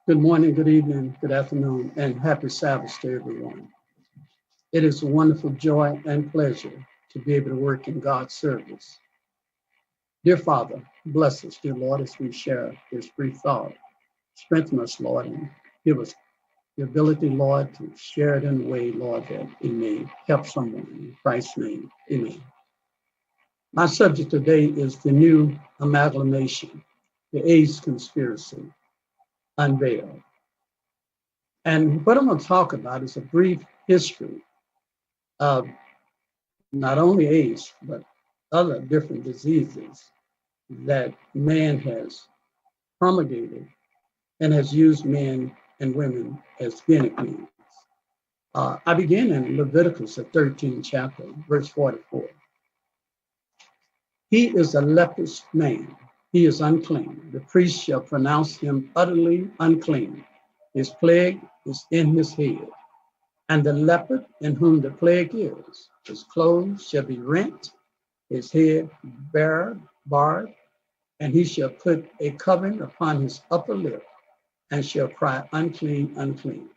Good morning, good evening, good afternoon, and happy Sabbath to everyone. It is a wonderful joy and pleasure to be able to work in God's service. Dear Father, bless us, dear Lord, as we share this brief thought. Strengthen us, Lord, and give us the ability, Lord, to share it in a way, Lord, that it may help someone. In Christ's name, amen. My subject today is the new amalgamation, the AIDS conspiracy, unveiled. And what I'm going to talk about is a brief history of not only AIDS, but other different diseases that man has promulgated and has used men and women as gimmick means. I begin in Leviticus, the 13th chapter, verse 44. He is a leprous man. He is unclean. The priest shall pronounce him utterly unclean. His plague is in his head. And the leopard in whom the plague is, his clothes shall be rent, his head bared, and he shall put a covering upon his upper lip and shall cry, unclean, unclean.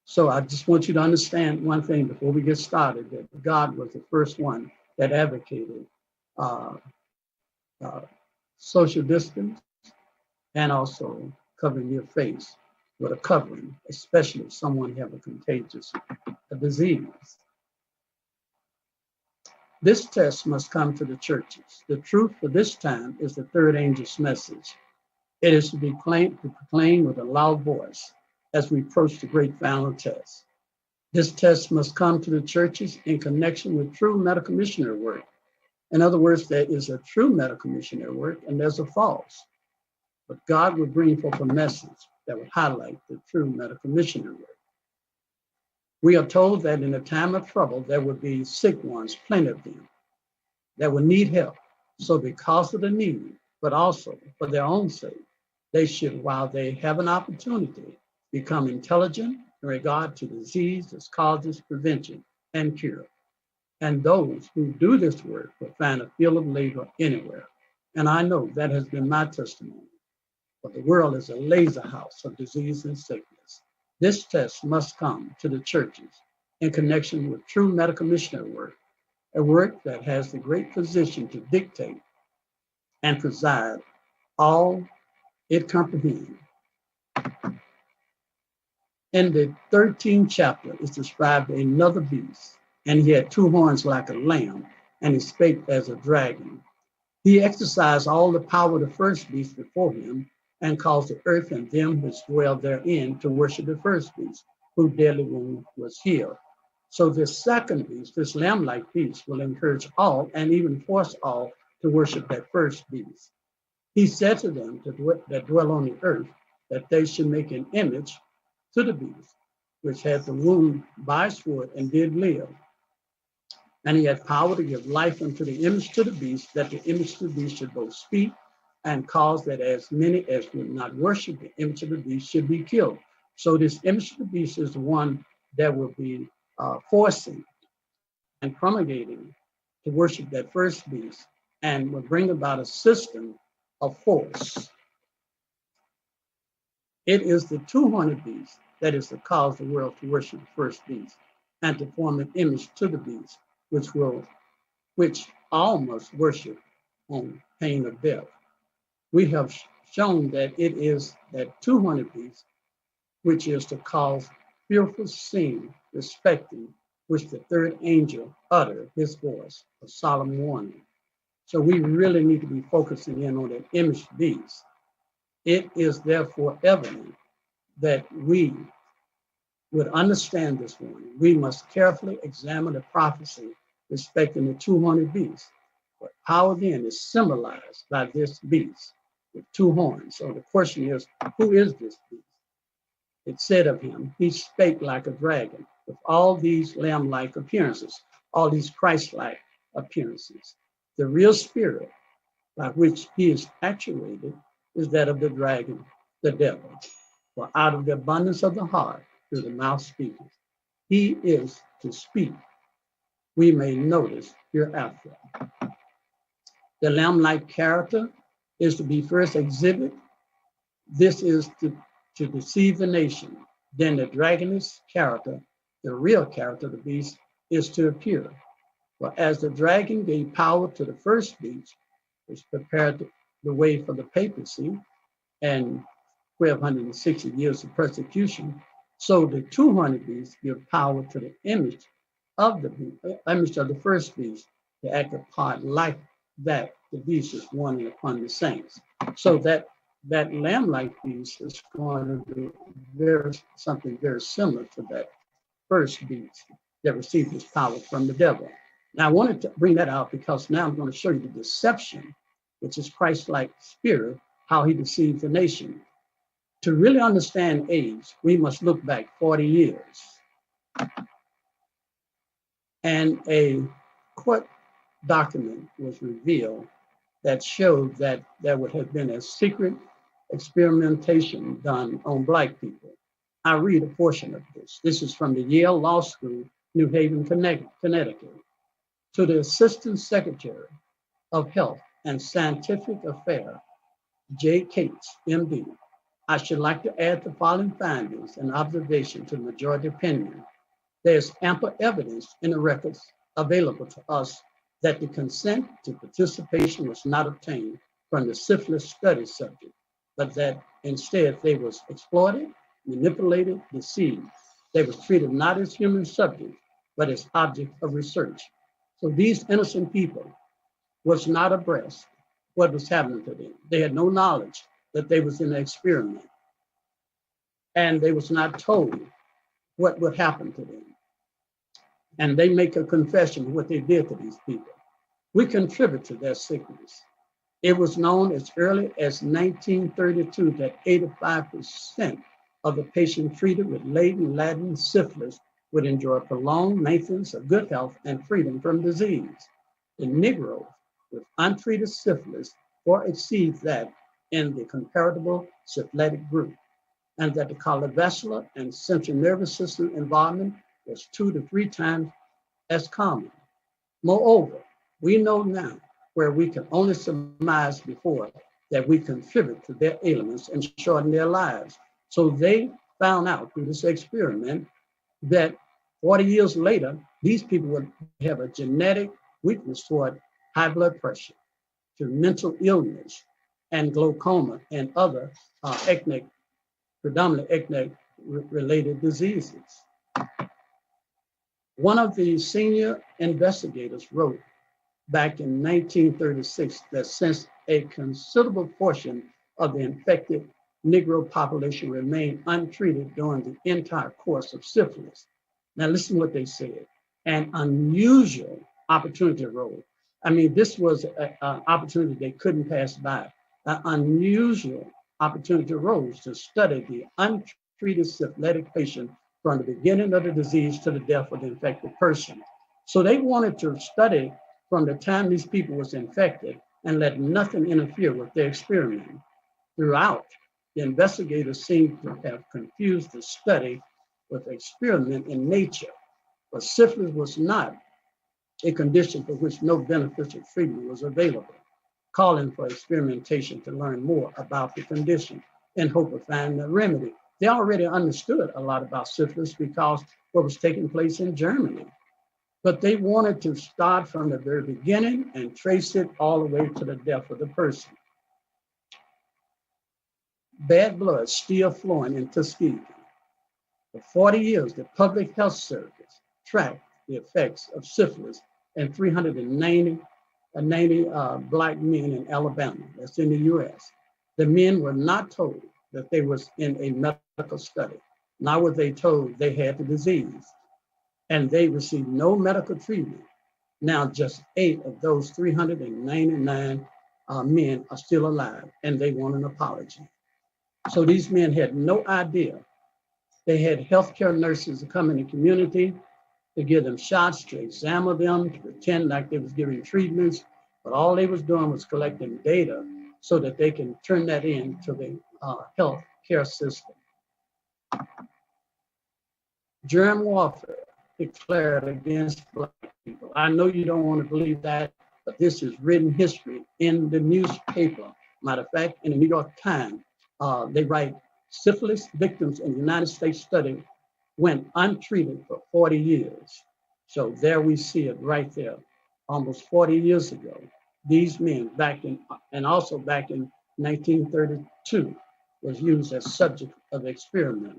So I just want you to understand one thing before we get started, that God was the first one that advocated social distance and also covering your face with a covering, especially if someone have a contagious disease. This test must come to the churches. The truth for this time is the third angel's message. It is to be proclaimed with a loud voice as we approach the great final test. This test must come to the churches in connection with true medical missionary work. In other words, there is a true medical missionary work and there's a false. But God will bring forth a message that will highlight the true medical missionary work. We are told that in a time of trouble, there will be sick ones, plenty of them, that will need help. So because of the need, but also for their own sake, they should, while they have an opportunity, become intelligent in regard to disease, its causes, prevention, and cure. And those who do this work will find a field of labor anywhere. And I know that has been my testimony. But the world is a laser house of disease and sickness. This test must come to the churches in connection with true medical missionary work, a work that has the great position to dictate and preside all it comprehends. In the 13th chapter is described another beast, and he had two horns like a lamb, and he spake as a dragon. He exercised all the power of the first beast before him, and caused the earth and them which dwell therein to worship the first beast, whose deadly wound was healed. So this second beast, this lamb-like beast, will encourage all and even force all to worship that first beast. He said to them that dwell on the earth, that they should make an image to the beast, which had the wound by sword and did live. And he had power to give life unto the image to the beast, that the image to the beast should both speak and cause that as many as would not worship the image of the beast should be killed. So this image of the beast is the one that will be forcing and promulgating to worship that first beast and will bring about a system of force. It is the two-horned beast that is to cause the world to worship the first beast and to form an image to the beast, which all must worship on pain of death. We have shown that it is that two-horned beast, which is to cause fearful scene, respecting which the third angel uttered his voice, a solemn warning. So we really need to be focusing in on that image beast. It is therefore evident that we would understand this warning. We must carefully examine the prophecy respecting the two-horned beast. But power then is symbolized by this beast with two horns. So the question is, who is this beast? It said of him, he spake like a dragon, with all these lamb-like appearances, all these Christ-like appearances. The real spirit by which he is actuated is that of the dragon, the devil. For out of the abundance of the heart, through the mouth speaketh. He is to speak. We may notice hereafter. The lamb-like character is to be first exhibit. This is to deceive the nation. Then the dragon's character, the real character of the beast, is to appear. For as the dragon gave power to the first beast, which prepared the way for the papacy and 1,260 years of persecution, so the 200 beasts give power to the image of the first beast to act a part like that the beast is warning upon the saints. So that lamb-like beast is going to do something very similar to that first beast that received his power from the devil. Now I wanted to bring that out because now I'm going to show you the deception, which is Christ-like spirit, how he deceives the nation. To really understand AIDS, we must look back 40 years. And a court document was revealed that showed that there would have been a secret experimentation done on Black people. I read a portion of this. This is from the Yale Law School, New Haven, Connecticut. To the Assistant Secretary of Health and Scientific Affairs, J. Cates, MD, I should like to add the following findings and observation to the majority opinion. There's ample evidence in the records available to us that the consent to participation was not obtained from the syphilis study subject, but that instead they was exploited, manipulated, deceived. They was treated not as human subjects, but as objects of research. So these innocent people was not abreast what was happening to them. They had no knowledge that they was in an experiment. And they was not told what would happen to them. And they make a confession of what they did to these people. We contribute to their sickness. It was known as early as 1932 that 85% of the patients treated with latent syphilis would enjoy prolonged maintenance of good health and freedom from disease. The Negroes with untreated syphilis far exceeds that in the comparable syphilitic group, and that the cardiovascular and central nervous system involvement was 2 to 3 times as common. Moreover, we know now, where we can only surmise before, that we contribute to their ailments and shorten their lives. So they found out through this experiment that 40 years later, these people would have a genetic weakness toward high blood pressure, to mental illness, and glaucoma, and other predominantly ethnic-related diseases. One of the senior investigators wrote back in 1936 that since a considerable portion of the infected Negro population remained untreated during the entire course of syphilis. Now listen what they said, an unusual opportunity arose. I mean, this was an opportunity they couldn't pass by. An unusual opportunity arose to study the untreated syphilitic patient from the beginning of the disease to the death of the infected person. So they wanted to study from the time these people was infected and let nothing interfere with their experiment. Throughout, the investigators seem to have confused the study with experiment in nature, but syphilis was not a condition for which no beneficial treatment was available, calling for experimentation to learn more about the condition in hope of finding a remedy. They already understood a lot about syphilis because what was taking place in Germany, but they wanted to start from the very beginning and trace it all the way to the death of the person. Bad blood still flowing in Tuskegee. For 40 years, the Public Health Service tracked the effects of syphilis in 390 Black men in Alabama, that's in the US. The men were not told that they was in a medical study, nor were they told they had the disease, and they received no medical treatment. Now just 8 of those 399 men are still alive, and they want an apology. So these men had no idea. They had healthcare nurses to come in the community to give them shots, to examine them, to pretend like they was giving treatments, but all they was doing was collecting data so that they can turn that in to the health care system. Germ warfare declared against Black people. I know you don't want to believe that, but this is written history in the newspaper. Matter of fact, in the New York Times, they write syphilis victims in the United States study went untreated for 40 years. So there we see it right there. Almost 40 years ago, these men and also back in 1932 was used as subject of experiment.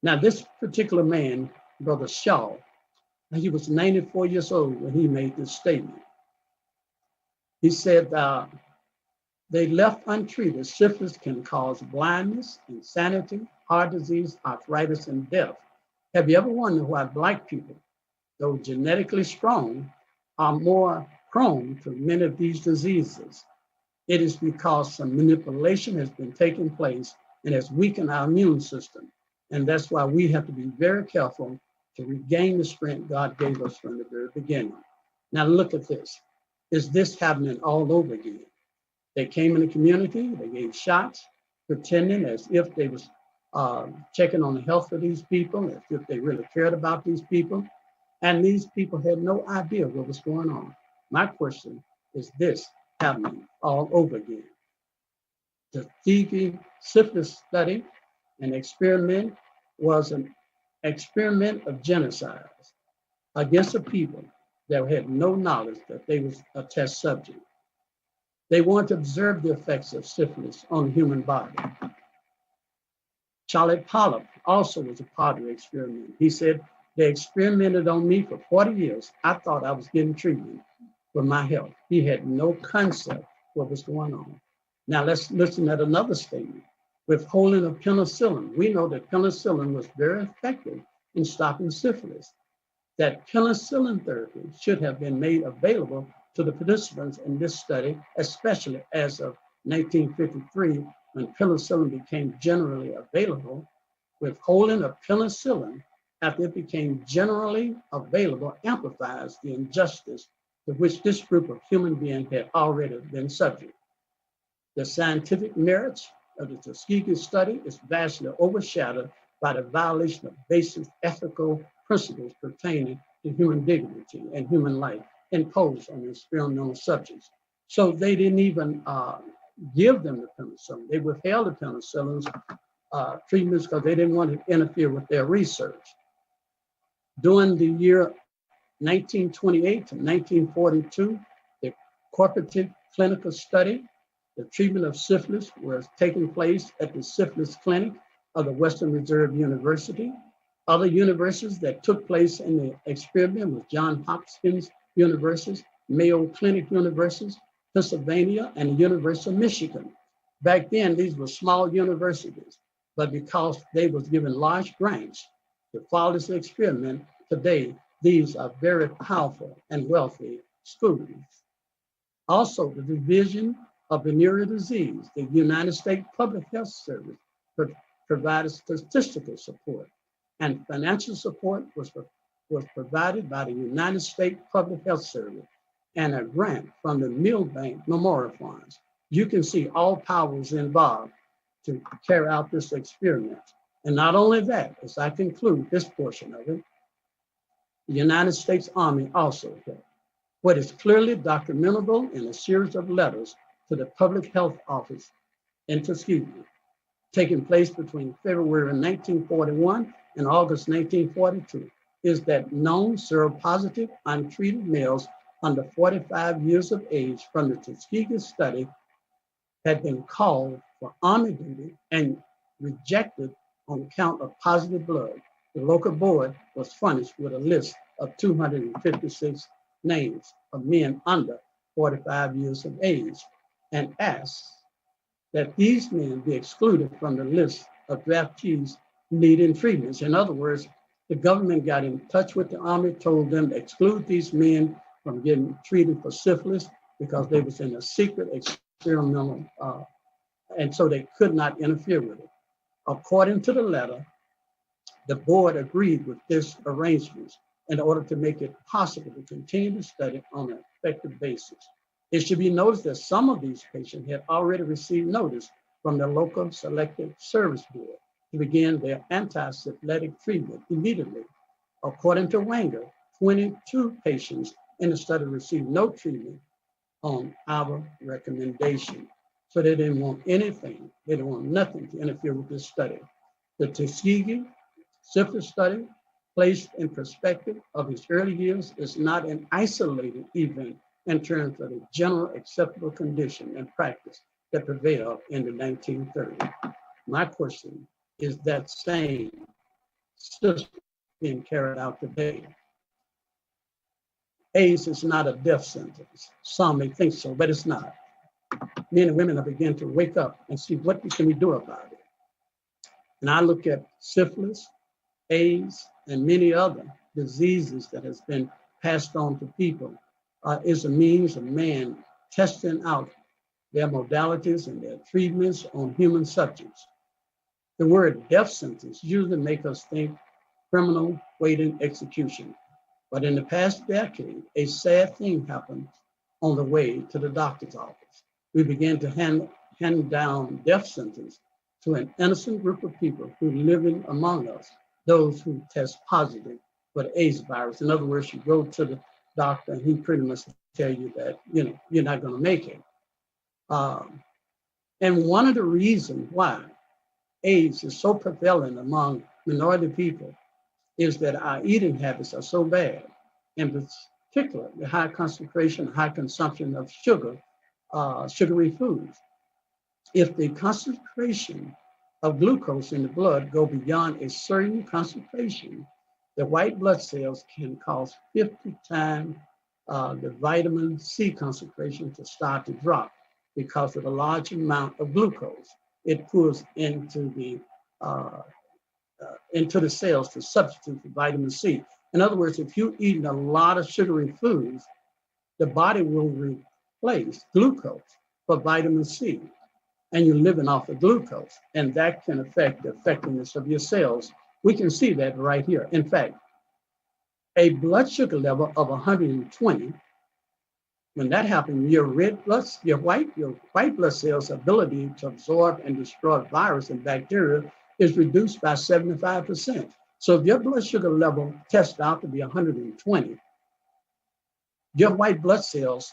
Now this particular man, Brother Shaw, he was 94 years old when he made this statement. He said, they left untreated, syphilis can cause blindness, insanity, heart disease, arthritis, and death. Have you ever wondered why Black people, though genetically strong, are more prone to many of these diseases? It is because some manipulation has been taking place and has weakened our immune system. And that's why we have to be very careful to regain the strength God gave us from the very beginning. Now look at this. Is this happening all over again? They came in the community, they gave shots, pretending as if they was checking on the health of these people, as if they really cared about these people. And these people had no idea what was going on. My question is this happening all over again? The Tuskegee syphilis study and experiment was an experiment of genocide against a people that had no knowledge that they was a test subject. They wanted to observe the effects of syphilis on the human body. Charlie Pollard also was a part of the experiment. He said, they experimented on me for 40 years. I thought I was getting treatment for my health. He had no concept what was going on. Now let's listen at another statement. Withholding of penicillin. We know that penicillin was very effective in stopping syphilis. That penicillin therapy should have been made available to the participants in this study, especially as of 1953, when penicillin became generally available. Withholding of penicillin after it became generally available amplifies the injustice to which this group of human beings had already been subject. The scientific merits of the Tuskegee study is vastly overshadowed by the violation of basic ethical principles pertaining to human dignity and human life imposed on the experimental subjects. So they didn't even give them the penicillin. They withheld the penicillin's treatments because they didn't want to interfere with their research. During the year 1928 to 1942, the cooperative clinical study, the treatment of syphilis, was taking place at the syphilis clinic of the Western Reserve University. Other universities that took place in the experiment was Johns Hopkins University, Mayo Clinic University, Pennsylvania, and the University of Michigan. Back then, these were small universities, but because they was given large grants to follow this experiment, today, these are very powerful and wealthy schools. Also, the Division of Venereal Disease, the United States Public Health Service provided statistical support, and financial support was provided by the United States Public Health Service and a grant from the Milbank Memorial Funds. You can see all powers involved to carry out this experiment. And not only that, as I conclude this portion of it, the United States Army also helped. What is clearly documentable in a series of letters to the Public Health Office in Tuskegee, taking place between February 1941 and August 1942, is that known seropositive untreated males under 45 years of age from the Tuskegee study had been called for Army duty and rejected on account of positive blood. The local board was furnished with a list of 256 names of men under 45 years of age and asked that these men be excluded from the list of draftees needing treatments. In other words, the government got in touch with the Army, told them to exclude these men from getting treated for syphilis because they was in a secret experimental, and so they could not interfere with it. According to the letter, the board agreed with this arrangement in order to make it possible to continue the study on an effective basis. It should be noticed that some of these patients had already received notice from the local selective service board to begin their anti-syphilitic treatment immediately. According to Wenger, 22 patients in the study received no treatment on our recommendation. So they didn't want anything, they didn't want nothing to interfere with this study. The Tuskegee syphilis study, placed in perspective of his early years, is not an isolated event in terms of the general acceptable condition and practice that prevailed in the 1930s. My question is that same system being carried out today. AIDS is not a death sentence. Some may think so, but it's not. Men and women are beginning to wake up and see what can we do about it. And I look at syphilis, AIDS, and many other diseases that has been passed on to people is a means of man testing out their modalities and their treatments on human subjects. The word death sentence usually make us think criminal waiting execution. But in the past decade, a sad thing happened on the way to the doctor's office. We began to hand down death sentence to an innocent group of people who living among us, those who test positive for the AIDS virus. In other words, you go to the doctor and he pretty much tell you that, you're not gonna make it. And one of the reasons why AIDS is so prevalent among minority people is that our eating habits are so bad, in particular, the high concentration, high consumption of sugar, sugary foods. If the concentration of glucose in the blood go beyond a certain concentration, the white blood cells can cause 50 times the vitamin C concentration to start to drop because of the large amount of glucose it pours into the cells to substitute for vitamin C. In other words, if you're eating a lot of sugary foods, the body will replace glucose for vitamin C, and you're living off of glucose, and that can affect the effectiveness of your cells. We can see that right here. In fact, a blood sugar level of 120, when that happens, your white blood cells' ability to absorb and destroy virus and bacteria is reduced by 75%. So if your blood sugar level tests out to be 120, your white blood cells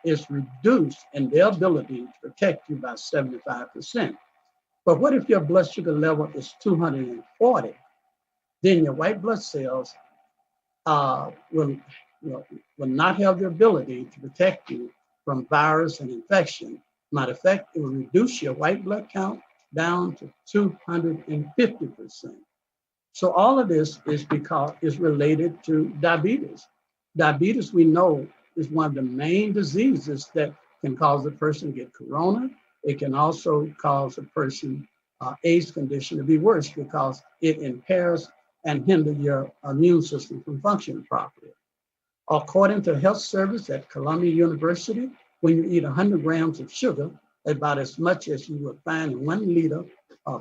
is reduced in their ability to protect you by 75%. But what if your blood sugar level is 240? Then your white blood cells will not have the ability to protect you from virus and infection. Matter of fact, it will reduce your white blood count down to 250%. So all of this is related to diabetes. Diabetes, we know, is one of the main diseases that can cause a person to get corona. It can also cause a person AIDS condition to be worse because it impairs and hinders your immune system from functioning properly. According to Health Service at Columbia University, when you eat 100 grams of sugar, about as much as you would find in 1 liter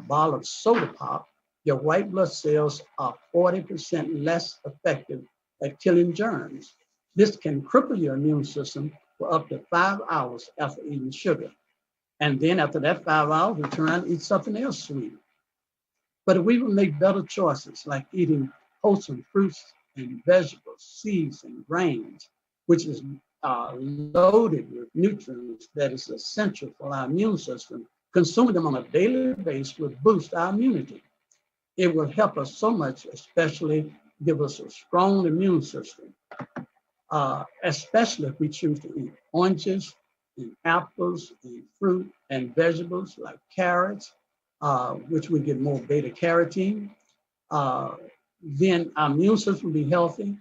bottle of soda pop, your white blood cells are 40% less effective at killing germs. This can cripple your immune system for up to 5 hours after eating sugar. And then after that 5 hours, we turn around and eat something else sweet. But if we would make better choices, like eating wholesome fruits and vegetables, seeds and grains, which is loaded with nutrients that is essential for our immune system, consuming them on a daily basis will boost our immunity. It will help us so much, especially give us a strong immune system, especially if we choose to eat oranges and apples and fruit and vegetables like carrots, which we get more beta carotene. Then our immune system will be healthy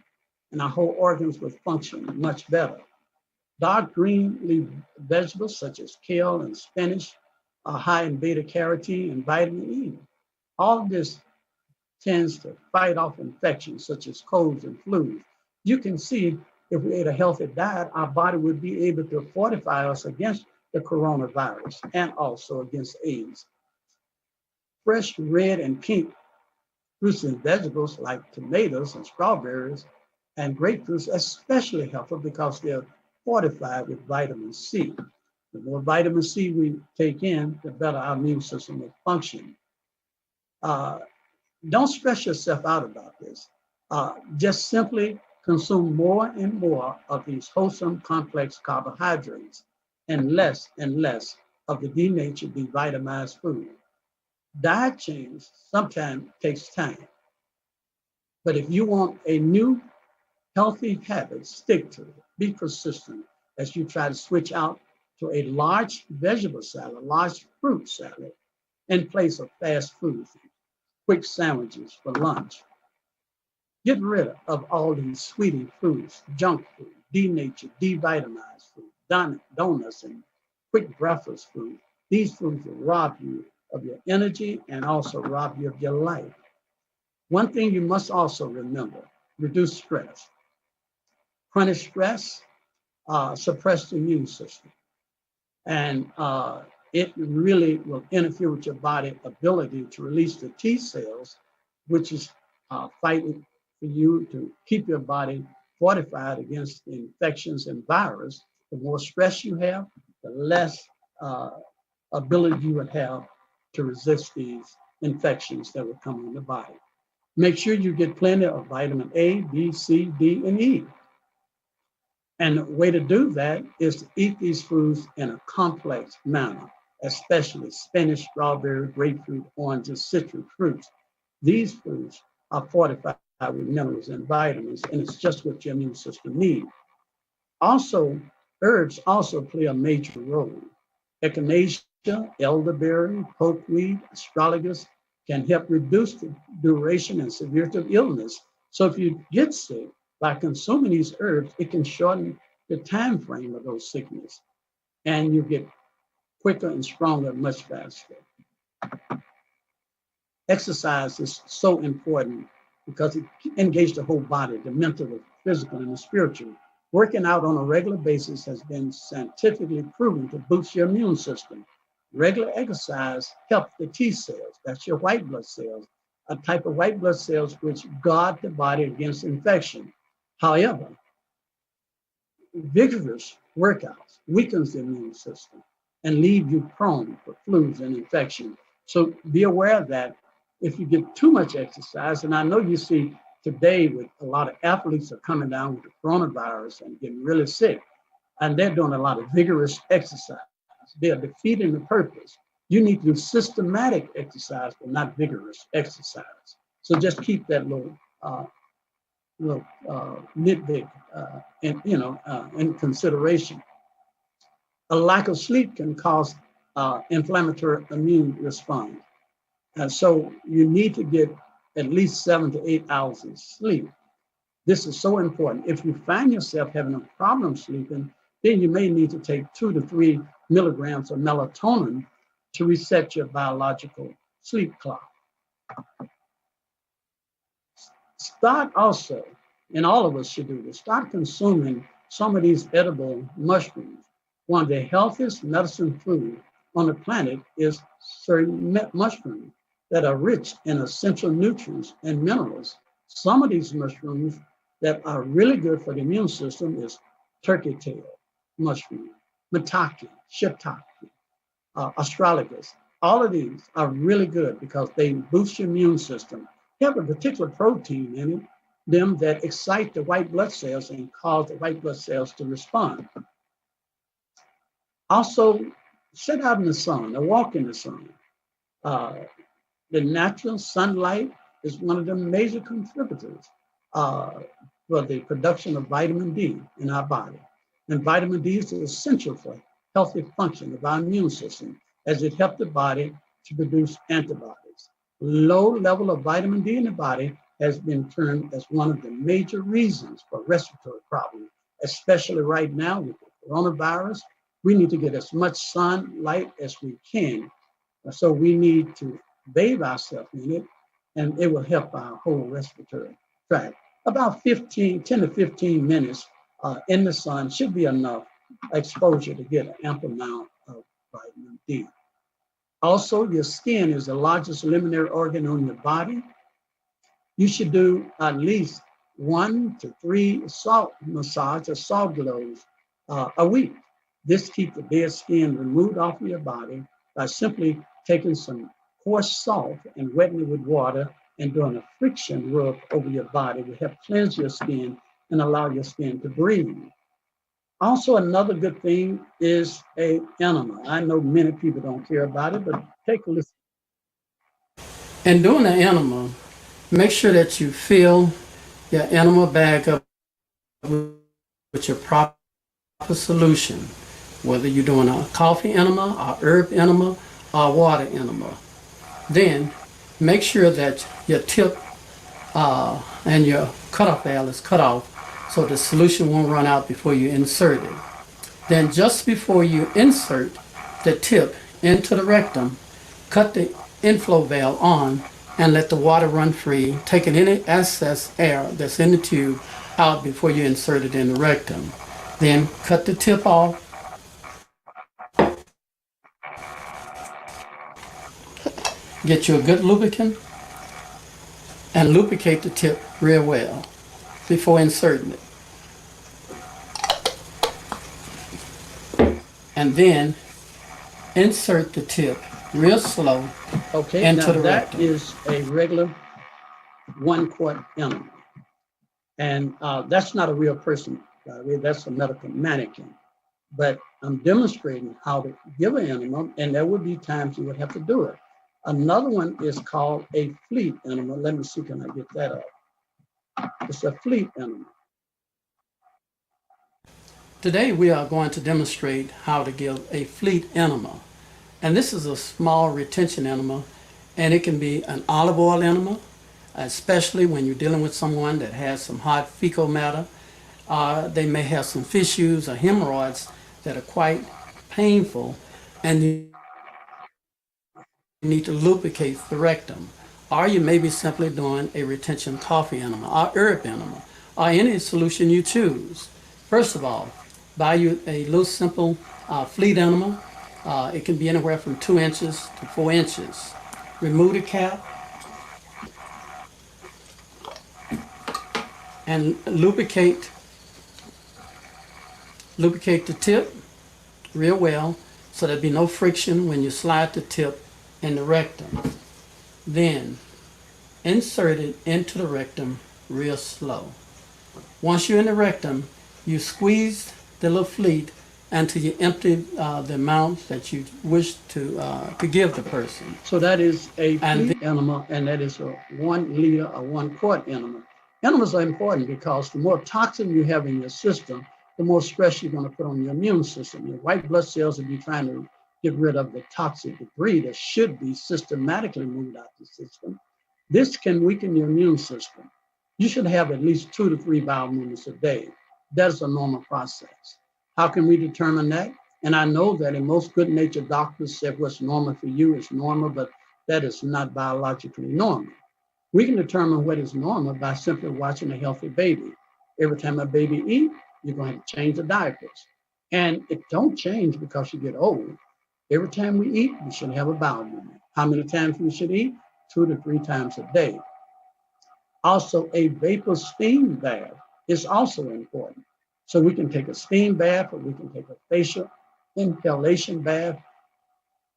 and our whole organs will function much better. Dark green leaf vegetables such as kale and spinach are high in beta carotene and vitamin E. All of this tends to fight off infections such as colds and flus. You can see if we ate a healthy diet, our body would be able to fortify us against the coronavirus and also against AIDS. Fresh red and pink fruits and vegetables like tomatoes and strawberries and grapefruits are especially helpful because they're fortified with vitamin C. The more vitamin C we take in, the better our immune system will function. Don't stress yourself out about this. Just simply consume more and more of these wholesome complex carbohydrates and less of the denatured, devitamized food. Diet change sometimes takes time, but if you want a new healthy habit, stick to it. Be persistent as you try to switch out to a large vegetable salad, large fruit salad, in place of fast food, quick sandwiches for lunch. Get rid of all these sweetie foods, junk food, denatured, devitamized food, donuts, and quick breakfast food. These foods will rob you of your energy and also rob you of your life. One thing you must also remember, reduce stress. Chronic stress suppresses the immune system, and it really will interfere with your body's ability to release the T cells, which is fighting for you to keep your body fortified against infections and virus. The more stress you have, the less ability you would have to resist these infections that will come in the body. Make sure you get plenty of vitamin A, B, C, D, and E. And the way to do that is to eat these foods in a complex manner, especially spinach, strawberry, grapefruit, oranges, citrus fruits. These foods are fortified with minerals and vitamins, and it's just what your immune system needs. Also, herbs also play a major role. Echinacea, elderberry, pokeweed, astragalus can help reduce the duration and severity of illness. So if you get sick, by consuming these herbs, it can shorten the time frame of those sickness, and you get quicker and stronger much faster. Exercise is so important because it engages the whole body, the mental, the physical, and the spiritual. Working out on a regular basis has been scientifically proven to boost your immune system. Regular exercise helps the T cells, that's your white blood cells, a type of white blood cells which guard the body against infection. However, vigorous workouts weakens the immune system and leave you prone for flus and infection. So be aware of that. If you get too much exercise, and I know you see today with a lot of athletes are coming down with the coronavirus and getting really sick, and they're doing a lot of vigorous exercise. They're defeating the purpose. You need to do systematic exercise, but not vigorous exercise. So just keep that little nitpick in consideration. A lack of sleep can cause inflammatory immune response. So you need to get at least 7 to 8 hours of sleep. This is so important. If you find yourself having a problem sleeping, then you may need to take 2 to 3 milligrams of melatonin to reset your biological sleep clock. Start also, and all of us should do this, start consuming some of these edible mushrooms. One of the healthiest medicine food on the planet is certain mushrooms that are rich in essential nutrients and minerals. Some of these mushrooms that are really good for the immune system is turkey tail mushroom, maitake, shiitake, astragalus. All of these are really good because they boost your immune system. They have a particular protein in them that excite the white blood cells and cause the white blood cells to respond. Also, sit out in the sun or walk in the sun. The natural sunlight is one of the major contributors for the production of vitamin D in our body. And vitamin D is essential for healthy function of our immune system as it helps the body to produce antibodies. Low level of vitamin D in the body has been termed as one of the major reasons for respiratory problems, especially right now with the coronavirus. We need to get as much sunlight as we can. So we need to bathe ourselves in it, and it will help our whole respiratory tract. About 10 to 15 minutes in the sun should be enough exposure to get an ample amount of vitamin D. Also, your skin is the largest luminary organ on your body. You should do at least 1 to 3 salt massage or salt glows a week. This keeps the dead skin removed off of your body by simply taking some coarse salt and wetting it with water and doing a friction rub over your body to help cleanse your skin and allow your skin to breathe. Also, another good thing is a enema. I know many people don't care about it, but take a listen. And doing an enema, make sure that you fill your enema bag up with your proper solution, whether you're doing a coffee enema, a herb enema, or a water enema. Then make sure that your tip and your cutoff valve is cut off so the solution won't run out before you insert it. Then just before you insert the tip into the rectum, cut the inflow valve on and let the water run free, taking any excess air that's in the tube out before you insert it in the rectum. Then cut the tip off, get you a good lubricant, and lubricate the tip real well before inserting it. And then insert the tip real slow Okay, into now the that rectum. is a regular 1 quart enema. And that's not a real person, that's a medical mannequin. But I'm demonstrating how to give an enema, and there would be times you would have to do it. Another one is called a fleet enema. Let me see, can I get that up? It's a fleet enema. Today we are going to demonstrate how to give a fleet enema. And this is a small retention enema, and it can be an olive oil enema, especially when you're dealing with someone that has some hot fecal matter. They may have some fissures or hemorrhoids that are quite painful, and you need to lubricate the rectum. Or you may be simply doing a retention coffee enema or herb enema, or any solution you choose. First of all, buy you a little simple fleet enema. It can be anywhere from 2 inches to 4 inches. Remove the cap and lubricate the tip real well so there'll be no friction when you slide the tip in the rectum. Then insert it into the rectum real slow. Once you're in the rectum, you squeeze the little fleet until you empty the amount that you wish to give the person. So that is a And fleet enema, and that is a 1 liter or 1 quart enema. Enemas are important because the more toxin you have in your system, the more stress you're going to put on your immune system. Your white blood cells will be trying to get rid of the toxic debris that should be systematically moved out the system. This can weaken your immune system. You should have at least 2 to 3 bowel movements a day. That is a normal process. How can we determine that? And I know that in most good-natured doctors say what's normal for you is normal, but that is not biologically normal. We can determine what is normal by simply watching a healthy baby. Every time a baby eats, you're going to have to change the diapers. And it don't change because you get old. Every time we eat, we should have a bowel movement. How many times we should eat? 2 to 3 times a day. Also, a vapor steam bath is also important. So we can take a steam bath or we can take a facial inhalation bath.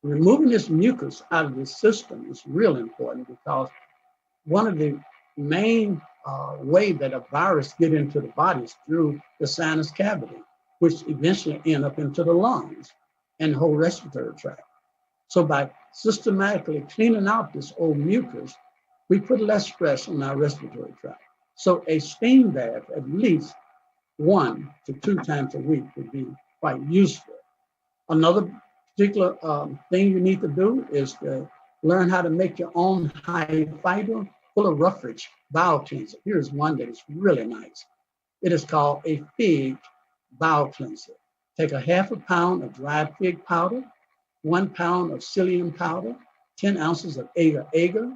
Removing this mucus out of the system is real important because one of the main way that a virus get into the body is through the sinus cavity, which eventually end up into the lungs and the whole respiratory tract. So by systematically cleaning out this old mucus, we put less stress on our respiratory tract. So a steam bath at least 1 to 2 times a week would be quite useful. Another particular thing you need to do is to learn how to make your own high fiber, full of roughage bowel cleanser. Here's one that is really nice. It is called a fig bowel cleanser. Take a 1/2 pound of dried fig powder, 1 pound of psyllium powder, 10 ounces of agar-agar,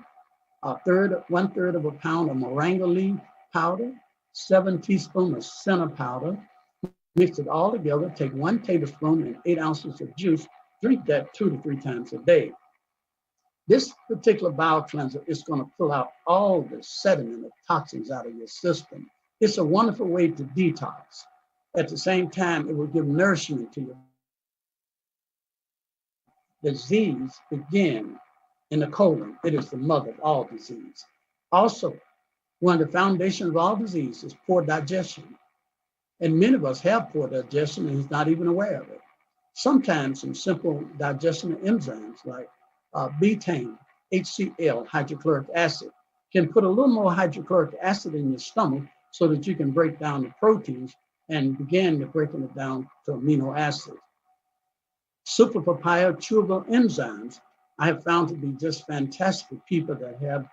1/3 of a pound of moringa leaf powder, 7 teaspoons of senna powder. Mix it all together. Take 1 tablespoon and 8 ounces of juice. Drink that 2 to 3 times a day. This particular bowel cleanser is going to pull out all the sediment of toxins out of your system. It's a wonderful way to detox. At the same time, it will give nourishment to your disease. Begin in the colon. It is the mother of all disease. Also, one of the foundations of all disease is poor digestion. And many of us have poor digestion and he's not even aware of it. Sometimes some simple digestional enzymes like betaine, HCl, hydrochloric acid, can put a little more hydrochloric acid in your stomach so that you can break down the proteins and begin to breaking it down to amino acids. Super papaya chewable enzymes I have found to be just fantastic for people that have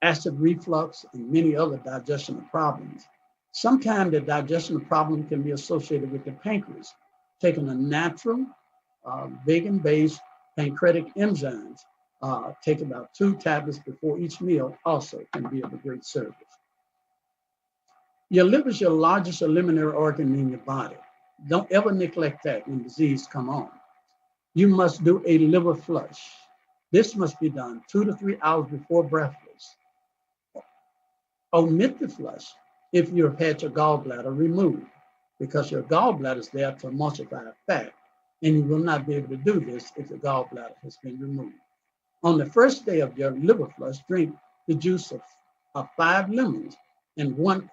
acid reflux and many other digestional problems. Sometimes the digestional problem can be associated with the pancreas. Taking a natural, vegan-based pancreatic enzymes, take about 2 tablets before each meal also can be of a great service. Your liver is your largest eliminatory organ in your body. Don't ever neglect that when disease come on. You must do a liver flush. This must be done 2 to 3 hours before breakfast. Omit the flush if you have had your gallbladder removed, because your gallbladder is there to emulsify fat, and you will not be able to do this if the gallbladder has been removed. On the first day of your liver flush, drink the juice of 5 lemons and 1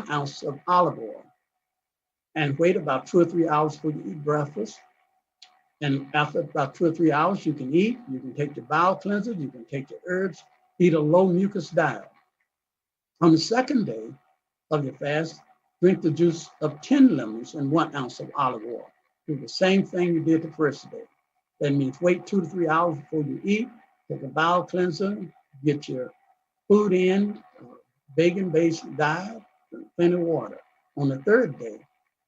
ounce of olive oil, and wait about 2 or 3 hours before you eat breakfast. And after about 2 or 3 hours, you can eat. You can take your bowel cleanser. You can take your herbs. Eat a low mucus diet. On the second day of your fast, drink the juice of 10 lemons and 1 ounce of olive oil. Do the same thing you did the first day. That means wait 2 to 3 hours before you eat. Take a bowel cleanser. Get your food in, vegan-based diet, drink plenty of water. On the third day,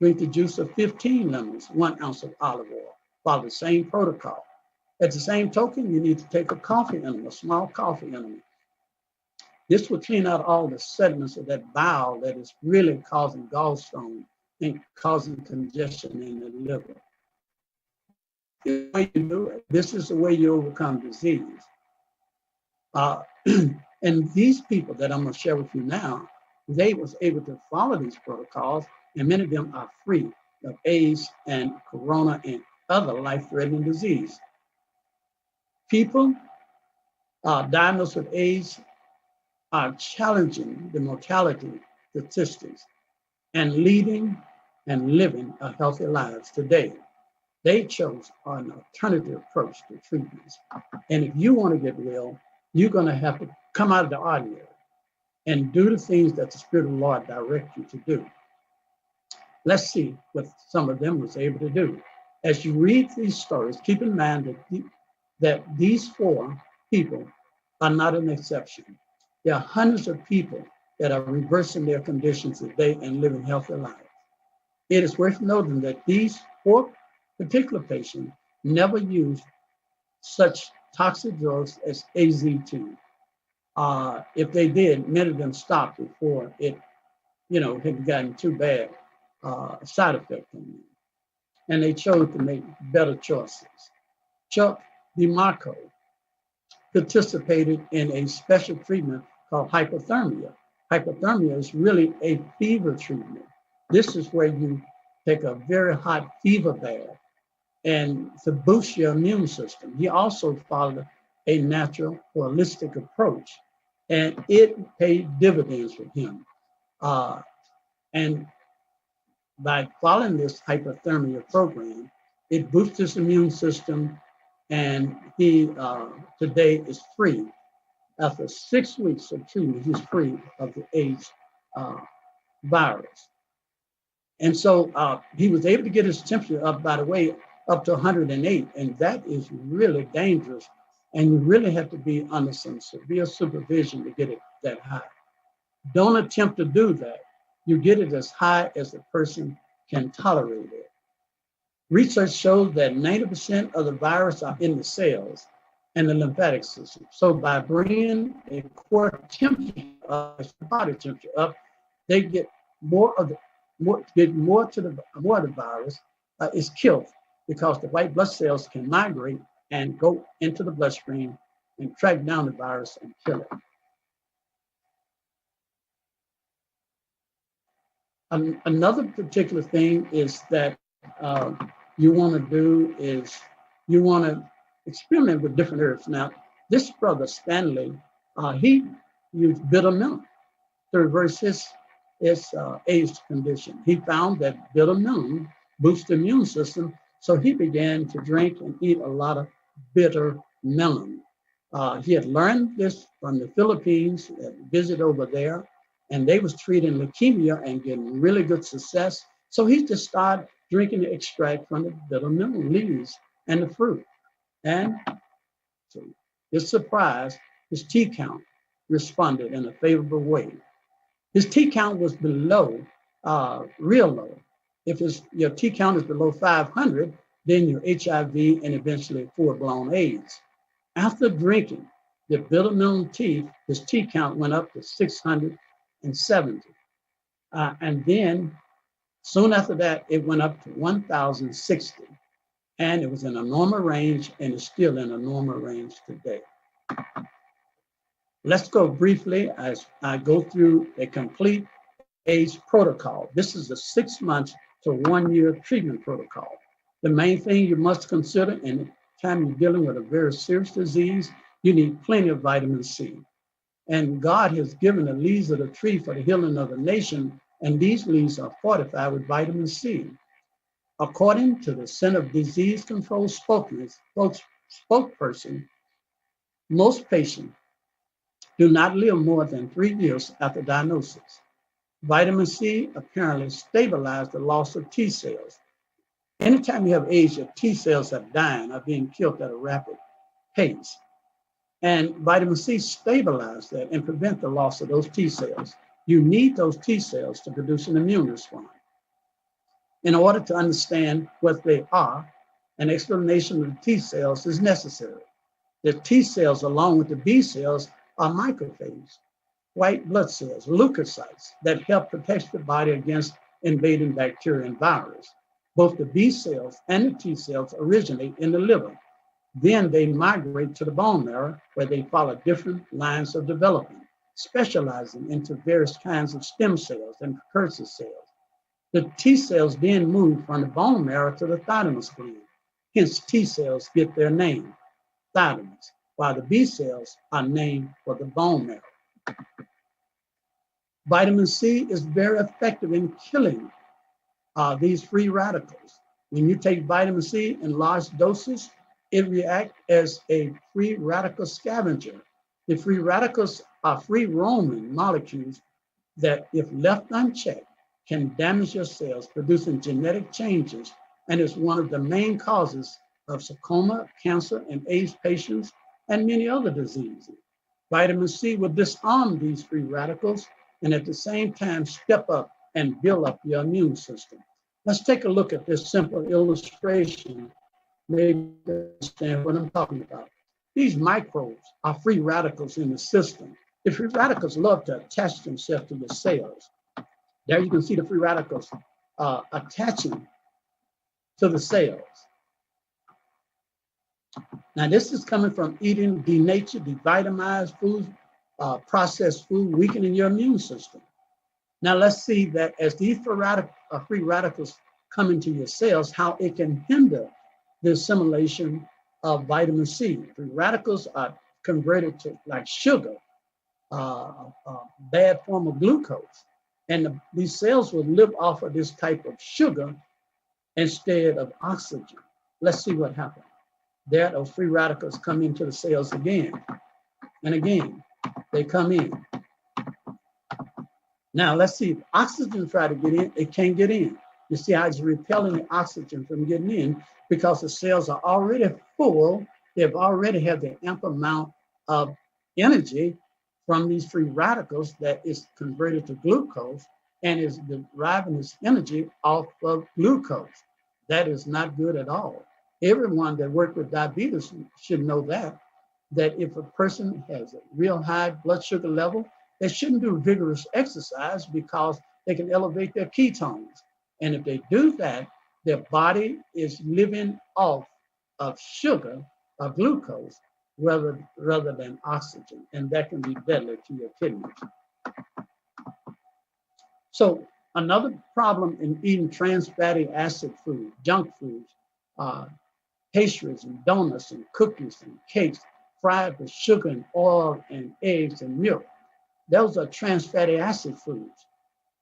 drink the juice of 15 lemons, 1 ounce of olive oil. Follow the same protocol. At the same token, you need to take a coffee enema, a small coffee enema. This will clean out all the sediments of that bowel that is really causing gallstone and causing congestion in the liver. This is the way you overcome disease. And these people that I'm going to share with you now, they was able to follow these protocols, and many of them are free of AIDS and corona and other life-threatening disease. People diagnosed with AIDS are challenging the mortality statistics and leading and living a healthy lives today. They chose an alternative approach to treatments. And if you want to get well, you're going to have to come out of the ordinary and do the things that the Spirit of the Lord directs you to do. Let's see what some of them was able to do. As you read these stories, keep in mind that these 4 people are not an exception. There are hundreds of people that are reversing their conditions today and living healthy lives. It is worth noting that these 4 particular patients never used such toxic drugs as AZT. If they did, many of them stopped before it, had gotten too bad side effect on them. And they chose to make better choices. Chuck DeMarco participated in a special treatment called hypothermia. Hypothermia is really a fever treatment. This is where you take a very hot fever bath and to boost your immune system. He also followed a natural holistic approach, and it paid dividends for him. And by following this hypothermia program, it boosts his immune system, and he today is free. After 6 weeks of treatment, he's free of the AIDS virus. And so he was able to get his temperature up, by the way, up to 108, and that is really dangerous. And you really have to be under some severe supervision to get it that high. Don't attempt to do that. You get it as high as the person can tolerate it. Research shows that 90% of the virus are in the cells and the lymphatic system. So by bringing a core temperature up, body temperature up, they get more of the virus is killed, because the white blood cells can migrate and go into the bloodstream and track down the virus and kill it. Another particular thing is that you want to do is you want to experiment with different herbs. Now, this brother Stanley, he used bitter milk to reverse his his AIDS condition. He found that bitter melon boosts the immune system, so he began to drink and eat a lot of bitter melon. He had learned this from the Philippines, visited over there, and they was treating leukemia and getting really good success. So he just started drinking the extract from the bitter melon leaves and the fruit. And to his surprise, his T count responded in a favorable way. His T count was below, real low. If your T count is below 500, then you're HIV and eventually full-blown AIDS. After drinking the bitter melon tea, his T count went up to 670. And then soon after that, it went up to 1,060. And it was in a normal range and is still in a normal range today. Let's go briefly as I go through a complete AIDS protocol. This is a 6 months to 1 year treatment protocol. The main thing you must consider in the time you're dealing with a very serious disease, you need plenty of vitamin C. And God has given the leaves of the tree for the healing of the nation, and these leaves are fortified with vitamin C. According to the Center of Disease Control spokesperson, most patients do not live more than 3 years after diagnosis. Vitamin C apparently stabilizes the loss of T cells. Anytime you have AIDS, your T cells are dying, are being killed at a rapid pace. And vitamin C stabilizes that and prevent the loss of those T cells. You need those T cells to produce an immune response. In order to understand what they are, an explanation of the T cells is necessary. The T cells, along with the B cells, are macrophages, white blood cells, leukocytes that help protect the body against invading bacteria and virus. Both the B cells and the T cells originate in the liver. Then they migrate to the bone marrow, where they follow different lines of development, specializing into various kinds of stem cells and precursor cells. The T cells then move from the bone marrow to the thymus gland. Hence, T cells get their name, thymus, while the B cells are named for the bone marrow. Vitamin C is very effective in killing these free radicals. When you take vitamin C in large doses, it reacts as a free radical scavenger. The free radicals are free roaming molecules that, if left unchecked, can damage your cells, producing genetic changes, and is one of the main causes of sarcoma, cancer, and AIDS patients, and many other diseases. Vitamin C will disarm these free radicals and at the same time step up and build up your immune system. Let's take a look at this simple illustration, maybe understand what I'm talking about. These microbes are free radicals in the system. The free radicals love to attach themselves to the cells. There you can see the free radicals attaching to the cells. Now, this is coming from eating denatured, devitamized food, processed food, weakening your immune system. Now, let's see that as these free radicals come into your cells, how it can hinder the assimilation of vitamin C. Free radicals are converted to like sugar, a bad form of glucose. And these cells will live off of this type of sugar instead of oxygen. Let's see what happens. There, those free radicals come into the cells again and again. They come in. Now, let's see if oxygen try to get in, it can't get in. You see how it's repelling the oxygen from getting in because the cells are already full. They've already had the ample amount of energy from these free radicals that is converted to glucose and is deriving its energy off of glucose. That is not good at all. Everyone that works with diabetes should know that if a person has a real high blood sugar level, they shouldn't do vigorous exercise because they can elevate their ketones. And if they do that, their body is living off of sugar or glucose rather than oxygen, and that can be deadly to your kidneys. So another problem in eating trans fatty acid food, junk foods, pastries and donuts and cookies and cakes fried with sugar and oil and eggs and milk. Those are trans fatty acid foods.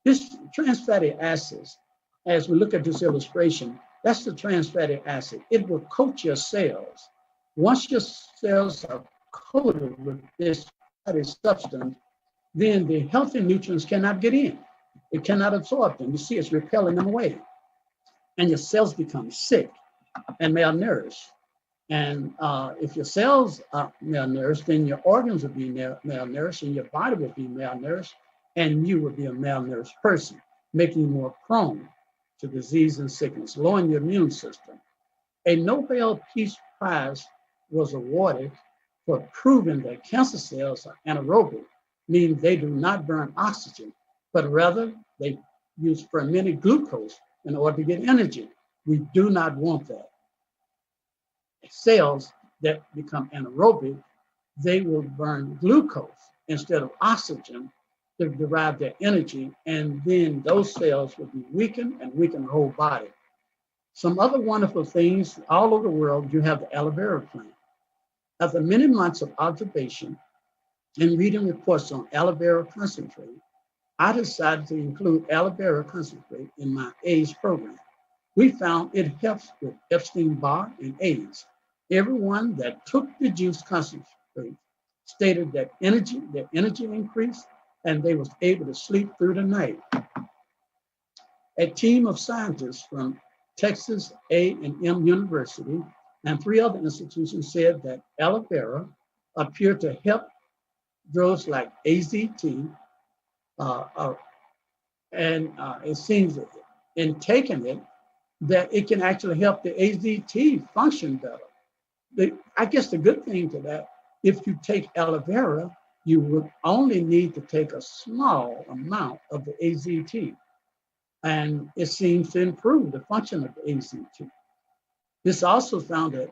This trans fatty acids, as we look at this illustration, that's the trans fatty acid. It will coat your cells. Once your cells are coated with this fatty substance, then the healthy nutrients cannot get in. It cannot absorb them. You see, it's repelling them away. And your cells become sick and malnourished. And if your cells are malnourished, then your organs will be malnourished and your body will be malnourished, and you will be a malnourished person, making you more prone to disease and sickness, lowering your immune system. A Nobel Peace Prize was awarded for proving that cancer cells are anaerobic, meaning they do not burn oxygen, but rather they use fermented glucose in order to get energy. We do not want that. Cells that become anaerobic, they will burn glucose instead of oxygen to derive their energy, and then those cells will be weakened and weaken the whole body. Some other wonderful things, all over the world, you have the aloe vera plant. After many months of observation and reading reports on aloe vera concentrate, I decided to include aloe vera concentrate in my AIDS program. We found it helps with Epstein-Barr and AIDS. Everyone that took the juice concentrate stated that their energy increased, and they was able to sleep through the night. A team of scientists from Texas A&M University and 3 other institutions said that aloe vera appeared to help drugs like AZT, and it seems that in taking it, that it can actually help the AZT function better. I guess the good thing to that, if you take aloe vera, you would only need to take a small amount of the AZT, and it seems to improve the function of the AZT. This also found that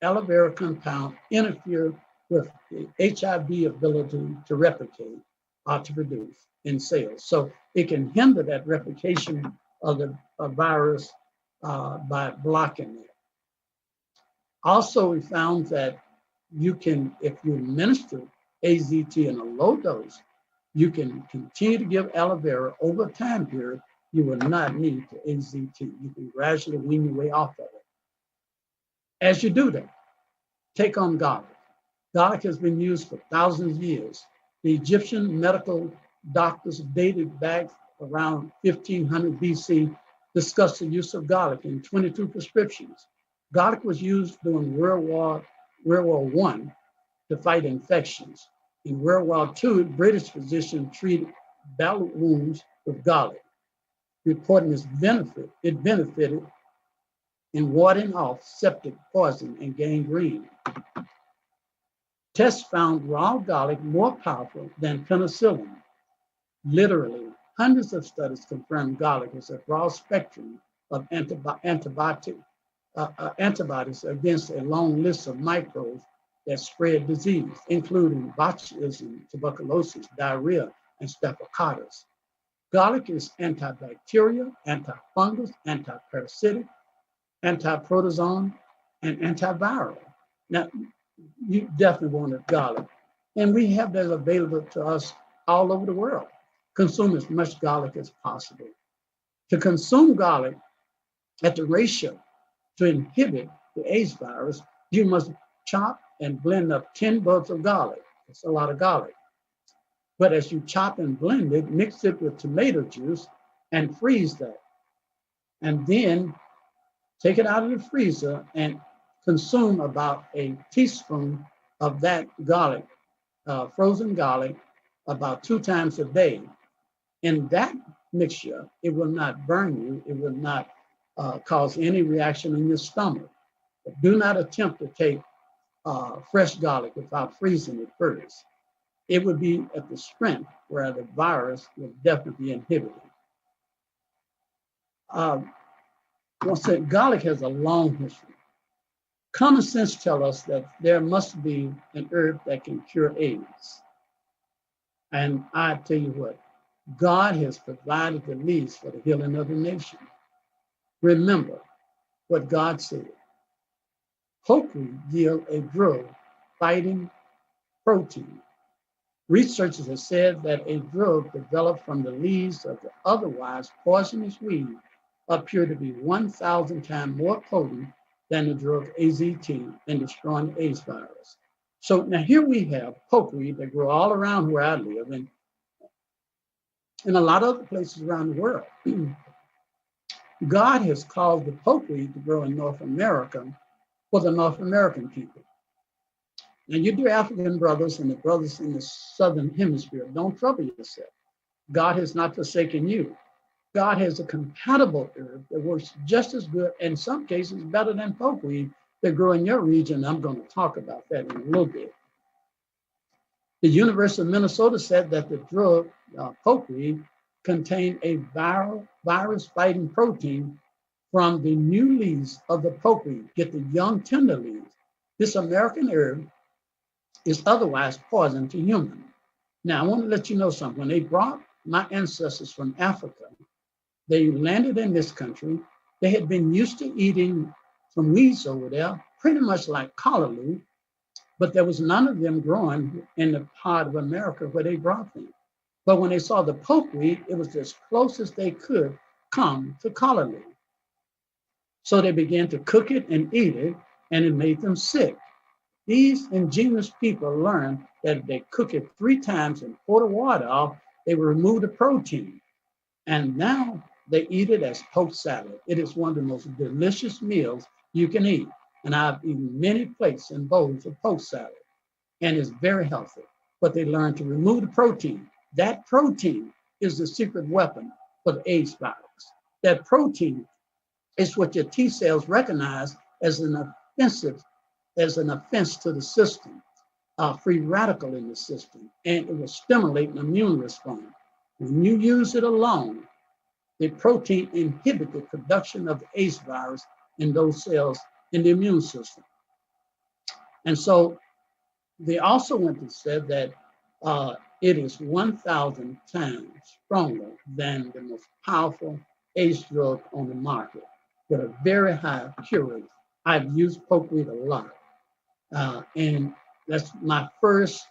aloe vera compound interfere with the HIV ability to replicate or to produce in cells. So it can hinder that replication of the virus by blocking it. Also, we found that you can, if you administer AZT in a low dose, you can continue to give aloe vera over a time period. You will not need the AZT. You can gradually wean your way off of it. As you do that, take on garlic. Garlic has been used for thousands of years. The Egyptian medical doctors dated back around 1500 BC discussed the use of garlic in 22 prescriptions. Garlic was used during World War I to fight infections. In World War II, British physicians treated battle wounds with garlic, reporting it benefited in warding off septic poison and gangrene. Tests found raw garlic more powerful than penicillin. Literally, hundreds of studies confirmed garlic is a broad spectrum of antibodies against a long list of microbes that spread disease, including botulism, tuberculosis, diarrhea, and staphylococcus. Garlic is antibacterial, antifungal, antiparasitic, antiprotozoan, and antiviral. Now, you definitely want garlic. And we have that available to us all over the world. Consume as much garlic as possible. To consume garlic at the ratio to inhibit the AIDS virus, you must chop and blend up 10 buds of garlic. That's a lot of garlic. But as you chop and blend it, mix it with tomato juice and freeze that. And then take it out of the freezer and consume about a teaspoon of that garlic, frozen garlic, about 2 times a day. In that mixture, it will not burn you. It will not cause any reaction in your stomach. But do not attempt to take fresh garlic without freezing it first. It would be at the strength where the virus will definitely be inhibited. Once again, garlic has a long history. Common sense tells us that there must be an herb that can cure AIDS. And I tell you what, God has provided the means for the healing of the nation. Remember what God said. Hope will yield a drug fighting protein Researchers have said that a drug developed from the leaves of the otherwise poisonous weed appear to be 1,000 times more potent than the drug AZT in destroying the AIDS virus. So now here we have pokeweed that grow all around where I live and in a lot of other places around the world. God has caused the pokeweed to grow in North America for the North American people. Now you do African brothers and the brothers in the Southern Hemisphere, don't trouble yourself. God has not forsaken you. God has a compatible herb that works just as good, in some cases better than pokeweed that grow in your region. I'm going to talk about that in a little bit. The University of Minnesota said that the drug pokeweed contained a virus-fighting protein from the new leaves of the pokeweed. Get the young, tender leaves. This American herb is otherwise poison to humans. Now, I want to let you know something. When they brought my ancestors from Africa, they landed in this country. They had been used to eating some weeds over there, pretty much like callaloo, but there was none of them growing in the part of America where they brought them. But when they saw the pokeweed, it was as close as they could come to callaloo. So they began to cook it and eat it, and it made them sick. These ingenious people learned that if they cook it 3 times and pour the water off, they will remove the protein. And now they eat it as poke salad. It is one of the most delicious meals you can eat. And I've eaten many plates and bowls of poke salad, and it's very healthy. But they learned to remove the protein. That protein is the secret weapon for the AIDS virus. That protein is what your T cells recognize as an offense to the system, free radical in the system, and it will stimulate an immune response. When you use it alone, the protein inhibits the production of the AIDS virus in those cells in the immune system. And so they also went and said that it is 1,000 times stronger than the most powerful AIDS drug on the market with a very high cure rate. I've used pokeweed a lot. And that's my first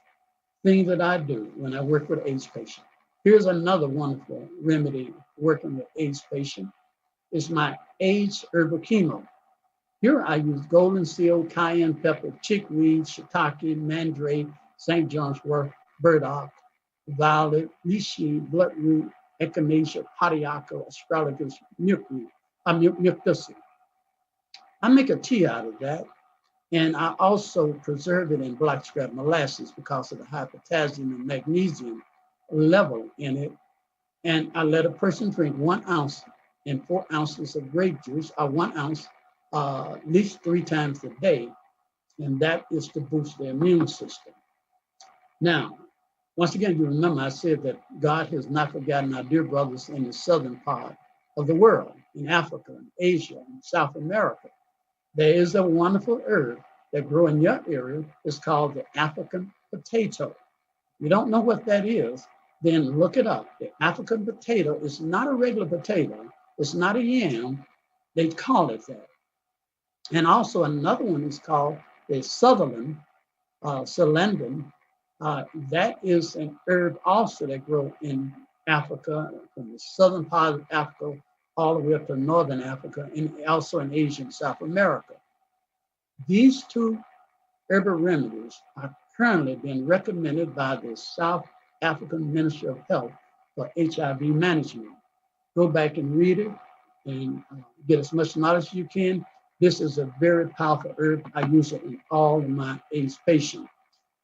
thing that I do when I work with AIDS patients. Here's another wonderful remedy working with AIDS patients. It's my AIDS herbal chemo. Here I use golden seal, cayenne pepper, chickweed, shiitake, mandrake, St. John's wort, burdock, violet, reishi, bloodroot, echinacea, padiaco, astragalus, milkweed, milkdusty. I make a tea out of that. And I also preserve it in blackstrap molasses because of the high potassium and magnesium level in it. And I let a person drink 1 ounce and 4 ounces of grape juice, or 1 ounce at least 3 times a day. And that is to boost the immune system. Now, once again, you remember I said that God has not forgotten our dear brothers in the southern part of the world, in Africa, in Asia, in South America. There is a wonderful herb that grows in your area. It's called the African potato. You don't know what that is, then look it up. The African potato is not a regular potato. It's not a yam. They call it that. And also another one is called the Sutherland, Solendon. That is an herb also that grows in Africa, from the southern part of Africa all the way up to northern Africa, and also in Asia and South America. These 2 herbal remedies are currently being recommended by the South African Ministry of Health for HIV management. Go back and read it and get as much knowledge as you can. This is a very powerful herb. I use it in all of my AIDS patients.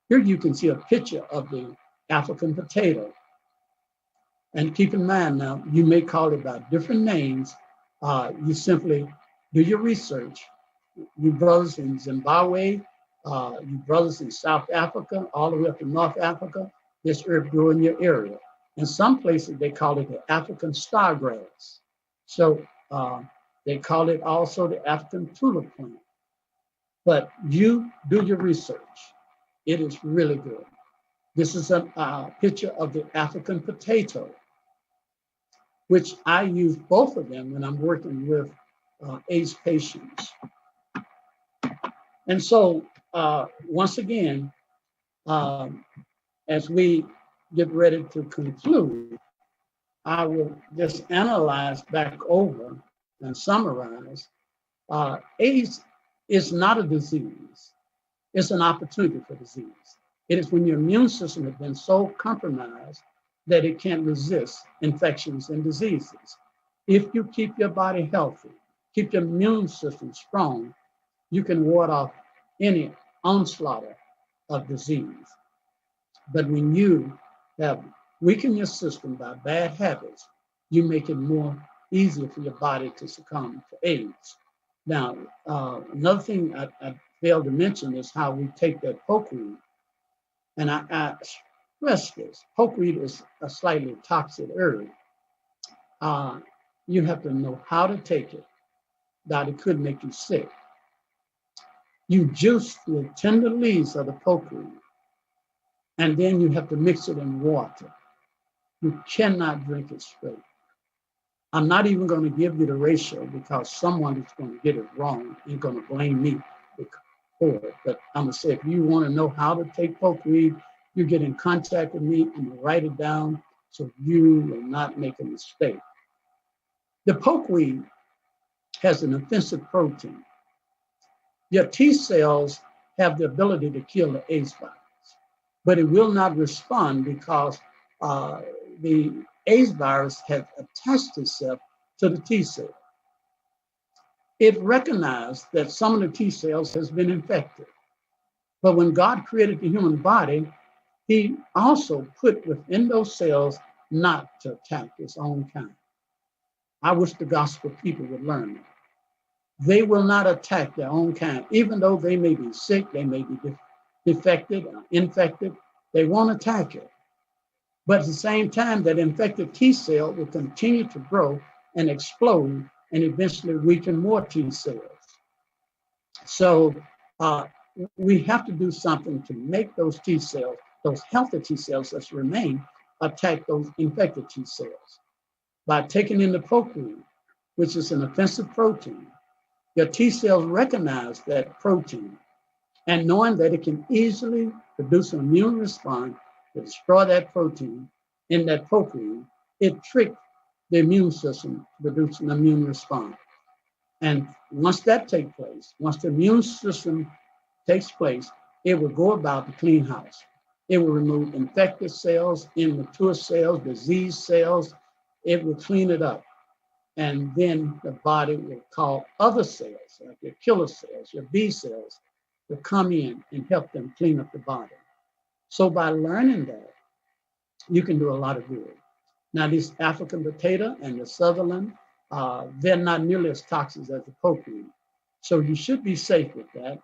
Here you can see a picture of the African potato. And keep in mind now, you may call it by different names. You simply do your research. You brothers in Zimbabwe, you brothers in South Africa, all the way up to North Africa, this herb grew in your area. In some places, they call it the African stargrass. So they call it also the African tulip plant. But you do your research. It is really good. This is a picture of the African potato, which I use both of them when I'm working with AIDS patients. And so, once again, as we get ready to conclude, I will just analyze back over and summarize. AIDS is not a disease. It's an opportunity for disease. It is when your immune system has been so compromised that it can't resist infections and diseases. If you keep your body healthy, keep your immune system strong, you can ward off any onslaught of disease. But when you have weakened your system by bad habits, you make it more easier for your body to succumb to AIDS. Now, another thing I failed to mention is how we take that pokeweed. And I stress this, pokeweed is a slightly toxic herb. You have to know how to take it, that it could make you sick. You juice the tender leaves of the pokeweed, and then you have to mix it in water. You cannot drink it straight. I'm not even going to give you the ratio because someone is going to get it wrong and going to blame me for it. But I'm going to say, if you want to know how to take pokeweed, you get in contact with me. I'm going to write it down so you will not make a mistake. The pokeweed has an offensive protein. Your T cells have the ability to kill the AIDS virus, but it will not respond because the AIDS virus has attached itself to the T cell. It recognized that some of the T cells has been infected. But when God created the human body, he also put within those cells not to attack its own kind. I wish the gospel people would learn that. They will not attack their own kind, even though they may be sick, they may be defected, infected, they won't attack it. But at the same time, that infected T cell will continue to grow and explode and eventually weaken more T cells. So we have to do something to make those T cells, those healthy T cells that remain, attack those infected T cells. By taking in the pokeweed, which is an offensive protein, your T cells recognize that protein, and knowing that it can easily produce an immune response to destroy that protein in that pokeweed, it tricked the immune system to produce an immune response. And once that takes place, once the immune system takes place, it will go about the clean house. It will remove infected cells, immature cells, diseased cells. It will clean it up. And then the body will call other cells, like your killer cells, your B cells, to come in and help them clean up the body. So by learning that, you can do a lot of good. Now, this African potato and the Sutherland, they're not nearly as toxic as the pokeweed. So you should be safe with that.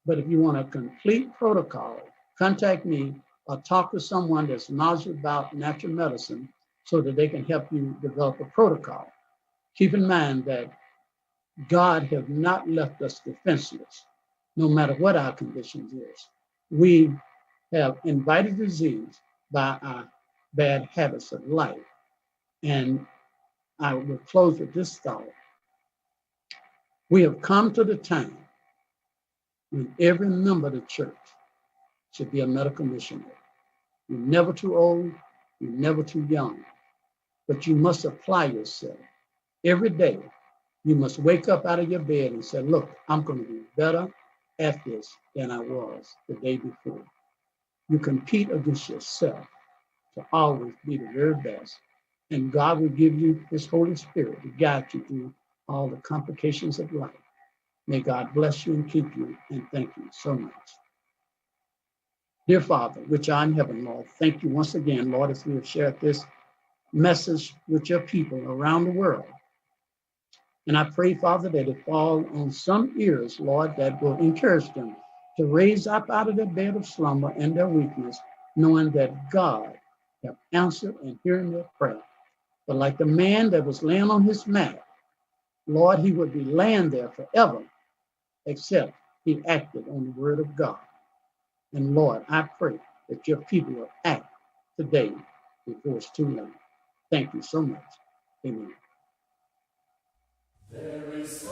But if you want a complete protocol, contact me or talk to someone that's knowledgeable about natural medicine so that they can help you develop a protocol. Keep in mind that God has not left us defenseless, no matter what our conditions is. We have invited disease by our bad habits of life. And I will close with this thought. We have come to the time when every member of the church should be a medical missionary. You're never too old, you're never too young, but you must apply yourself. Every day, you must wake up out of your bed and say, look, I'm going to be better at this than I was the day before. You compete against yourself to always be the very best. And God will give you his Holy Spirit to guide you through all the complications of life. May God bless you and keep you, and thank you so much. Dear Father, which art in heaven, Lord, thank you once again, Lord, as we have shared this message with your people around the world. And I pray, Father, that it fall on some ears, Lord, that will encourage them to raise up out of their bed of slumber and their weakness, knowing that God have answered and hearing their prayer. But like the man that was laying on his mat, Lord, he would be laying there forever, except he acted on the word of God. And Lord, I pray that your people will act today before it's too late. Thank you so much. Amen. There is